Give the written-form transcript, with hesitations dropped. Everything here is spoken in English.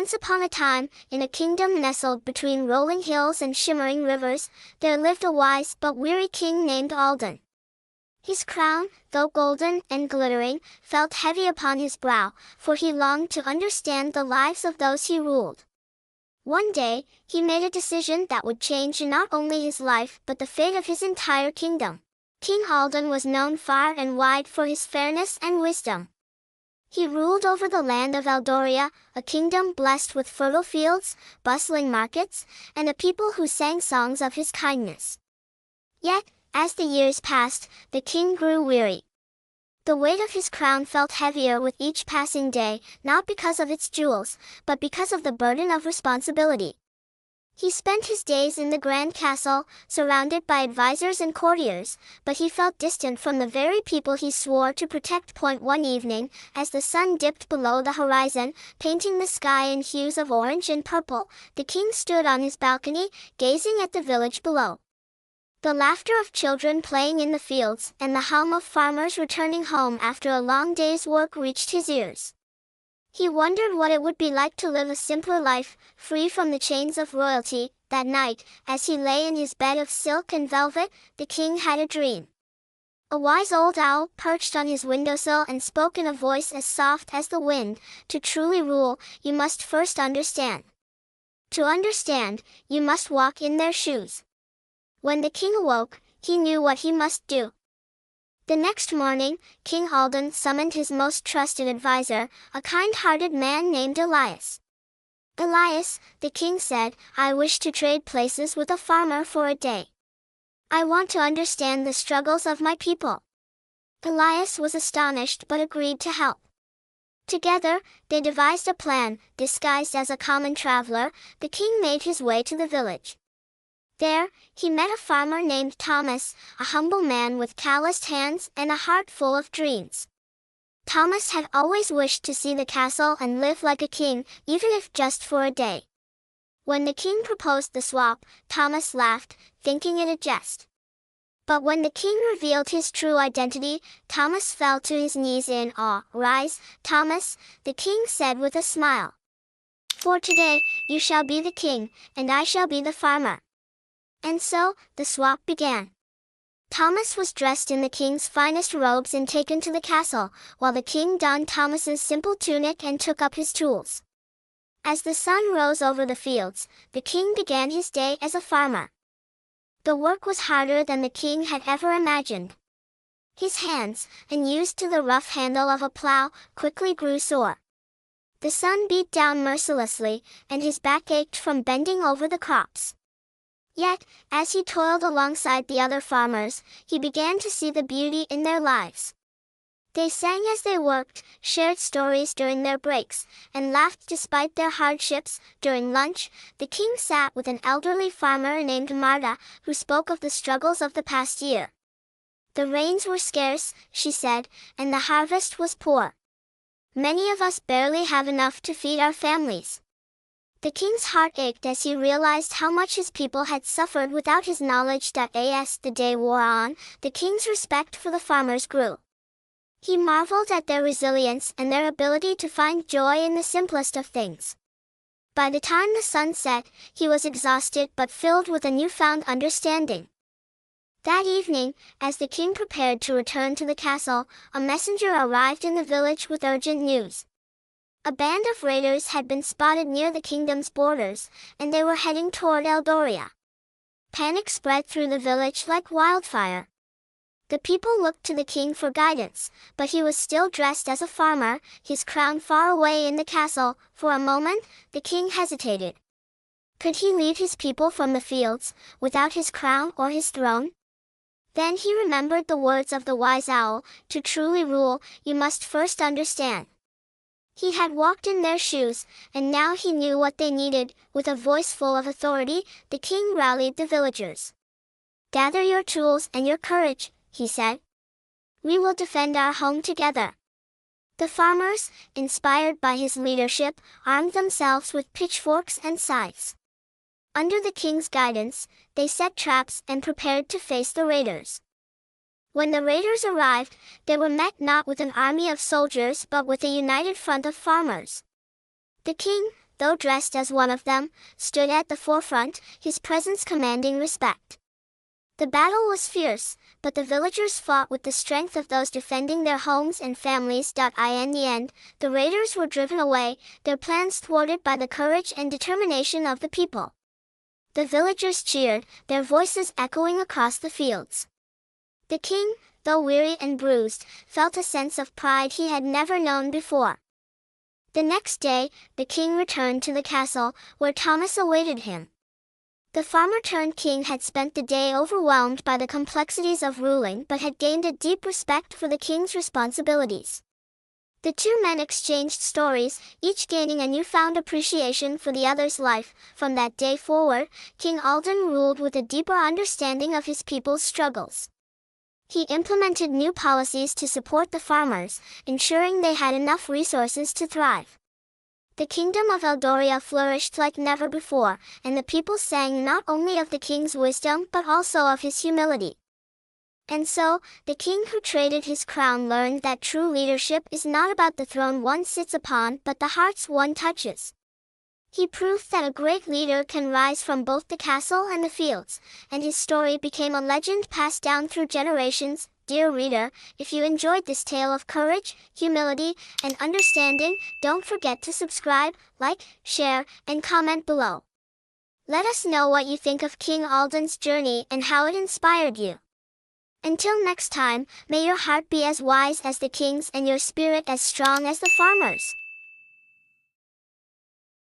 Once upon a time, in a kingdom nestled between rolling hills and shimmering rivers, there lived a wise but weary king named Alden. His crown, though golden and glittering, felt heavy upon his brow, for he longed to understand the lives of those he ruled. One day, he made a decision that would change not only his life but the fate of his entire kingdom. King Alden was known far and wide for his fairness and wisdom. He ruled over the land of Eldoria, a kingdom blessed with fertile fields, bustling markets, and a people who sang songs of his kindness. Yet, as the years passed, the king grew weary. The weight of his crown felt heavier with each passing day, not because of its jewels, but because of the burden of responsibility. He spent his days in the grand castle, surrounded by advisors and courtiers, but he felt distant from the very people he swore to protect. One evening, as the sun dipped below the horizon, painting the sky in hues of orange and purple, the king stood on his balcony, gazing at the village below. The laughter of children playing in the fields and the hum of farmers returning home after a long day's work reached his ears. He wondered what it would be like to live a simpler life, free from the chains of royalty. That night, as he lay in his bed of silk and velvet, the king had a dream. A wise old owl perched on his windowsill and spoke in a voice as soft as the wind. To truly rule, you must first understand. To understand, you must walk in their shoes. When the king awoke, he knew what he must do. The next morning, King Alden summoned his most trusted advisor, a kind-hearted man named Elias. "Elias," the king said, "I wish to trade places with a farmer for a day. I want to understand the struggles of my people." Elias was astonished but agreed to help. Together, they devised a plan. Disguised as a common traveler, the king made his way to the village. There, he met a farmer named Thomas, a humble man with calloused hands and a heart full of dreams. Thomas had always wished to see the castle and live like a king, even if just for a day. When the king proposed the swap, Thomas laughed, thinking it a jest. But when the king revealed his true identity, Thomas fell to his knees in awe. "Rise, Thomas," the king said with a smile. "For today, you shall be the king, and I shall be the farmer." And so, the swap began. Thomas was dressed in the king's finest robes and taken to the castle, while the king donned Thomas's simple tunic and took up his tools. As the sun rose over the fields, the king began his day as a farmer. The work was harder than the king had ever imagined. His hands, unused to the rough handle of a plow, quickly grew sore. The sun beat down mercilessly, and his back ached from bending over the crops. Yet, as he toiled alongside the other farmers, he began to see the beauty in their lives. They sang as they worked, shared stories during their breaks, and laughed despite their hardships. During lunch, the king sat with an elderly farmer named Marta, who spoke of the struggles of the past year. "The rains were scarce," she said, "and the harvest was poor. Many of us barely have enough to feed our families." The king's heart ached as he realized how much his people had suffered without his knowledge. As the day wore on, the king's respect for the farmers grew. He marveled at their resilience and their ability to find joy in the simplest of things. By the time the sun set, he was exhausted but filled with a newfound understanding. That evening, as the king prepared to return to the castle, a messenger arrived in the village with urgent news. A band of raiders had been spotted near the kingdom's borders, and they were heading toward Eldoria. Panic spread through the village like wildfire. The people looked to the king for guidance, but he was still dressed as a farmer, his crown far away in the castle. For a moment, the king hesitated. Could he lead his people from the fields, without his crown or his throne? Then he remembered the words of the wise owl, "To truly rule, you must first understand." He had walked in their shoes, and now he knew what they needed. With a voice full of authority, the king rallied the villagers. "Gather your tools and your courage," he said. "We will defend our home together." The farmers, inspired by his leadership, armed themselves with pitchforks and scythes. Under the king's guidance, they set traps and prepared to face the raiders. When the raiders arrived, they were met not with an army of soldiers but with a united front of farmers. The king, though dressed as one of them, stood at the forefront, his presence commanding respect. The battle was fierce, but the villagers fought with the strength of those defending their homes and families. In the end, the raiders were driven away, their plans thwarted by the courage and determination of the people. The villagers cheered, their voices echoing across the fields. The king, though weary and bruised, felt a sense of pride he had never known before. The next day, the king returned to the castle, where Thomas awaited him. The farmer-turned-king had spent the day overwhelmed by the complexities of ruling but had gained a deep respect for the king's responsibilities. The two men exchanged stories, each gaining a newfound appreciation for the other's life. From that day forward, King Alden ruled with a deeper understanding of his people's struggles. He implemented new policies to support the farmers, ensuring they had enough resources to thrive. The kingdom of Eldoria flourished like never before, and the people sang not only of the king's wisdom but also of his humility. And so, the king who traded his crown learned that true leadership is not about the throne one sits upon but the hearts one touches. He proved that a great leader can rise from both the castle and the fields, and his story became a legend passed down through generations. Dear reader, if you enjoyed this tale of courage, humility, and understanding, don't forget to subscribe, like, share, and comment below. Let us know what you think of King Alden's journey and how it inspired you. Until next time, may your heart be as wise as the king's and your spirit as strong as the farmer's.